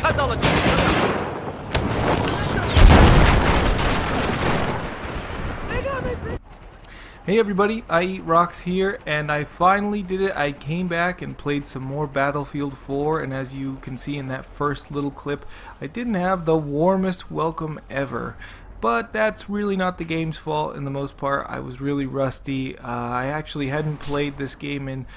Hey everybody, I Eat Rocks here, and I finally did it. I came back and played some more Battlefield 4, and as you can see in that first little clip, I didn't have the warmest welcome ever. But that's really not the game's fault in the most part. I was really rusty. I actually hadn't played this game in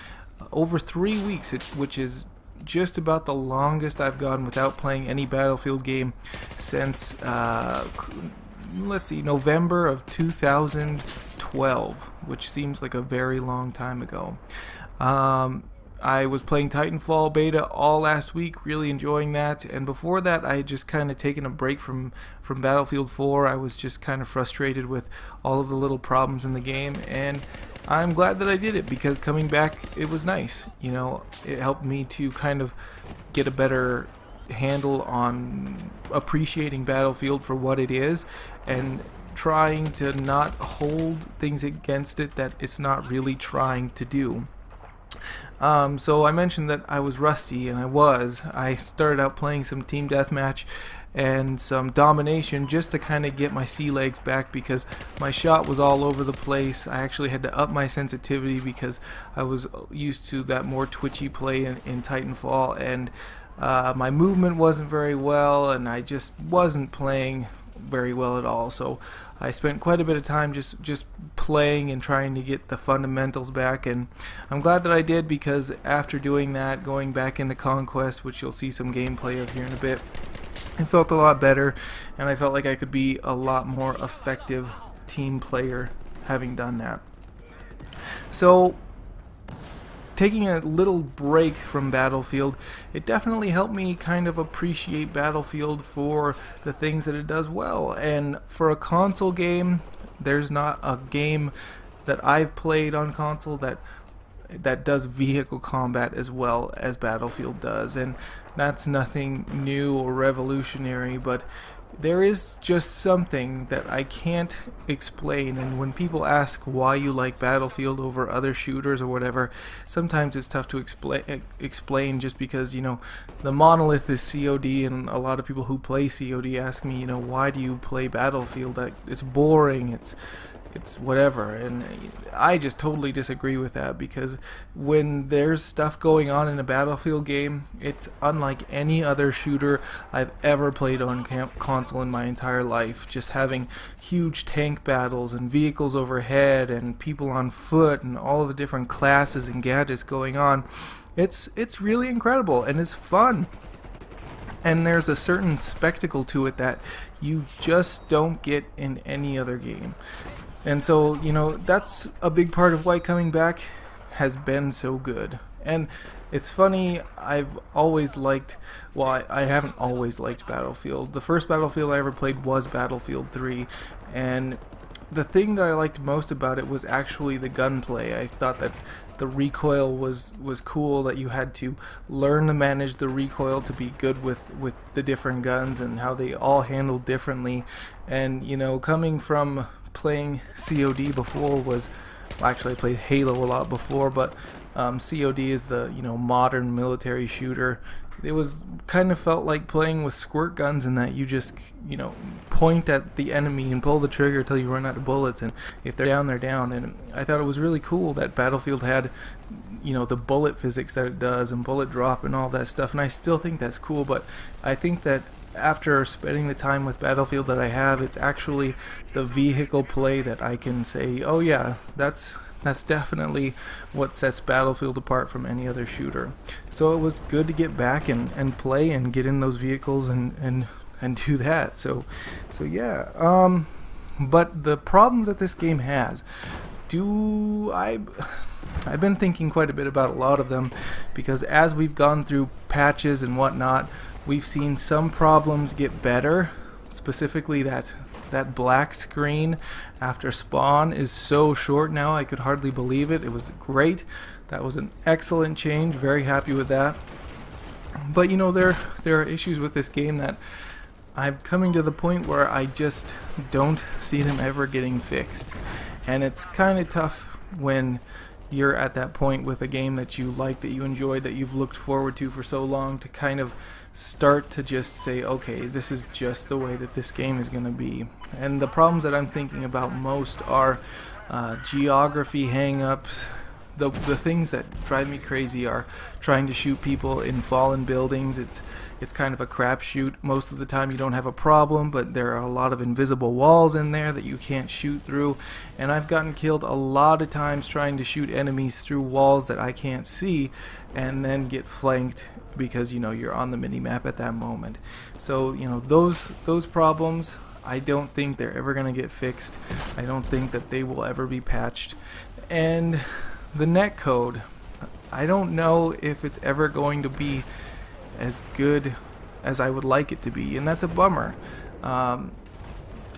over 3 weeks, which is just about the longest I've gone without playing any Battlefield game since, let's see, November of 2012, which seems like a very long time ago. I was playing Titanfall beta all last week, really enjoying that, and before that I had just kind of taken a break from Battlefield 4. I was just kind of frustrated with all of the little problems in the game, and I'm glad that I did it, because coming back, it was nice. You know, it helped me to kind of get a better handle on appreciating Battlefield for what it is, and trying to not hold things against it that it's not really trying to do. So I mentioned that I was rusty, and I started out playing some team deathmatch and some domination just to kind of get my sea legs back, because my shot was all over the place. I actually had to up my sensitivity because I was used to that more twitchy play in Titanfall, and my movement wasn't very well, and I just wasn't playing very well at all. So I spent quite a bit of time just playing and trying to get the fundamentals back, and I'm glad that I did, because after doing that, going back into Conquest, which you'll see some gameplay of here in a bit, it felt a lot better, and I felt like I could be a lot more effective team player having done that. So taking a little break from Battlefield, it definitely helped me kind of appreciate Battlefield for the things that it does well. And for a console game, there's not a game that I've played on console that does vehicle combat as well as Battlefield does. And that's nothing new or revolutionary, but there is just something that I can't explain, and when people ask why you like Battlefield over other shooters or whatever, sometimes it's tough to explain just because, you know, the monolith is COD, and a lot of people who play COD ask me, you know, why do you play Battlefield? It's boring, it's whatever, and I just totally disagree with that, because when there's stuff going on in a Battlefield game, it's unlike any other shooter I've ever played on console in my entire life. Just having huge tank battles and vehicles overhead and people on foot and all of the different classes and gadgets going on, it's really incredible, and it's fun. And there's a certain spectacle to it that you just don't get in any other game. And so, you know, that's a big part of why coming back has been so good. And it's funny, I've always liked, well, I haven't always liked Battlefield. The first Battlefield I ever played was Battlefield 3, and the thing that I liked most about it was actually the gunplay. I thought that the recoil was cool, that you had to learn to manage the recoil to be good with the different guns and how they all handled differently. And, you know, coming from playing COD before was, well, actually I played Halo a lot before, but COD is the, you know, modern military shooter. It was kind of felt like playing with squirt guns, in that you just, you know, point at the enemy and pull the trigger until you run out of bullets, and if they're down, they're down. And I thought it was really cool that Battlefield had, you know, the bullet physics that it does and bullet drop and all that stuff, and I still think that's cool. But I think that after spending the time with Battlefield that I have, it's actually the vehicle play that I can say, oh yeah, that's definitely what sets Battlefield apart from any other shooter. So it was good to get back and play and get in those vehicles and do that. So yeah. But the problems that this game has, I've been thinking quite a bit about a lot of them, because as we've gone through patches and whatnot, we've seen some problems get better. Specifically, that black screen after spawn is so short now, I could hardly believe it. It was great. That was an excellent change. Very happy with that. But you know, there are issues with this game that I'm coming to the point where I just don't see them ever getting fixed. And it's kind of tough when you're at that point with a game that you like, that you enjoy, that you've looked forward to for so long, to kind of start to just say, okay, this is just the way that this game is going to be. And the problems that I'm thinking about most are geography hang-ups. The things that drive me crazy are trying to shoot people in fallen buildings. It's kind of a crapshoot. Most of the time you don't have a problem, but there are a lot of invisible walls in there that you can't shoot through. And I've gotten killed a lot of times trying to shoot enemies through walls that I can't see, and then get flanked because you're on the mini-map at that moment. So those problems, I don't think they're ever going to get fixed. I don't think that they will ever be patched. And the netcode, I don't know if it's ever going to be as good as I would like it to be, and that's a bummer.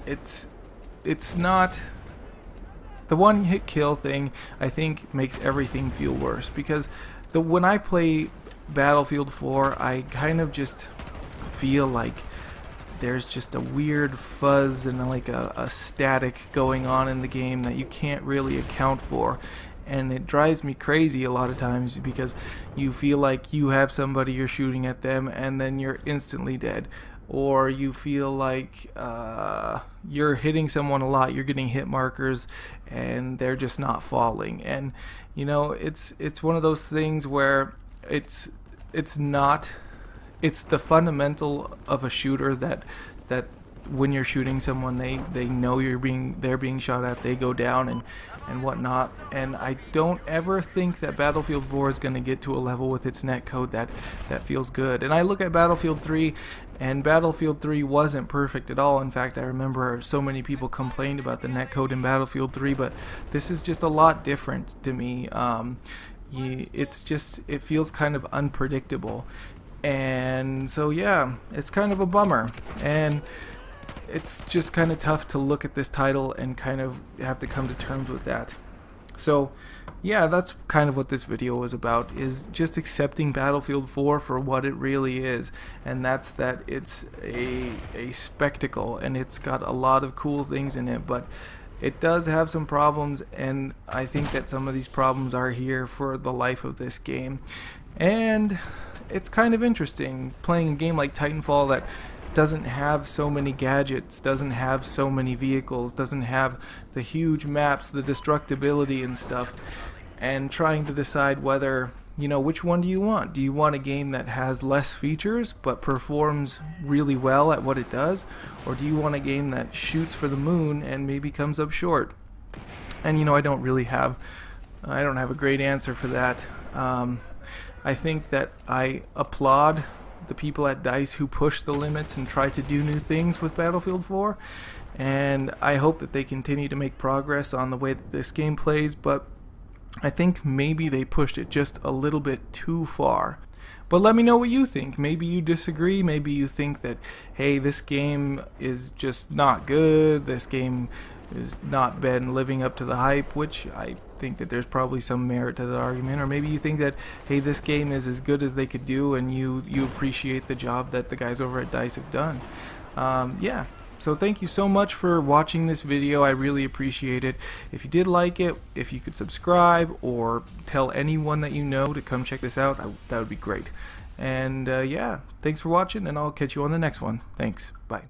It's not the one-hit kill thing. I think makes everything feel worse, because when I play Battlefield 4, I kind of just feel like there's just a weird fuzz and like a static going on in the game that you can't really account for. And it drives me crazy a lot of times, because you feel like you have somebody, you're shooting at them, and then you're instantly dead. Or you feel like you're hitting someone a lot, you're getting hit markers, and they're just not falling. And it's one of those things where it's the fundamental of a shooter that when you're shooting someone, they know they're being shot at, they go down and whatnot. And I don't ever think that Battlefield 4 is going to get to a level with its netcode that feels good. And I look at Battlefield 3, and Battlefield 3 wasn't perfect at all. In fact, I remember so many people complained about the netcode in Battlefield 3, but this is just a lot different to me. It feels kind of unpredictable. And so yeah, it's kind of a bummer. And it's just kind of tough to look at this title and kind of have to come to terms with that. So yeah, that's kind of what this video was about, is just accepting Battlefield 4 for what it really is. And that's that it's a spectacle, and it's got a lot of cool things in it, but it does have some problems, and I think that some of these problems are here for the life of this game. And it's kind of interesting playing a game like Titanfall that doesn't have so many gadgets, doesn't have so many vehicles, doesn't have the huge maps, the destructibility and stuff, and trying to decide whether, which one do you want? Do you want a game that has less features but performs really well at what it does? Or do you want a game that shoots for the moon and maybe comes up short? And I don't have a great answer for that. I think that I applaud the people at DICE who push the limits and try to do new things with Battlefield 4, and I hope that they continue to make progress on the way that this game plays, but I think maybe they pushed it just a little bit too far. But let me know what you think. Maybe you disagree, maybe you think that, hey, this game is just not good, this game has not been living up to the hype, which I think that there's probably some merit to the argument. Or maybe you think that, hey, this game is as good as they could do, and you appreciate the job that the guys over at DICE have done. Yeah, so thank you so much for watching this video. I really appreciate it. If you did like it, if you could subscribe or tell anyone that you know to come check this out, that would be great. And yeah, thanks for watching, and I'll catch you on the next one. Thanks. Bye.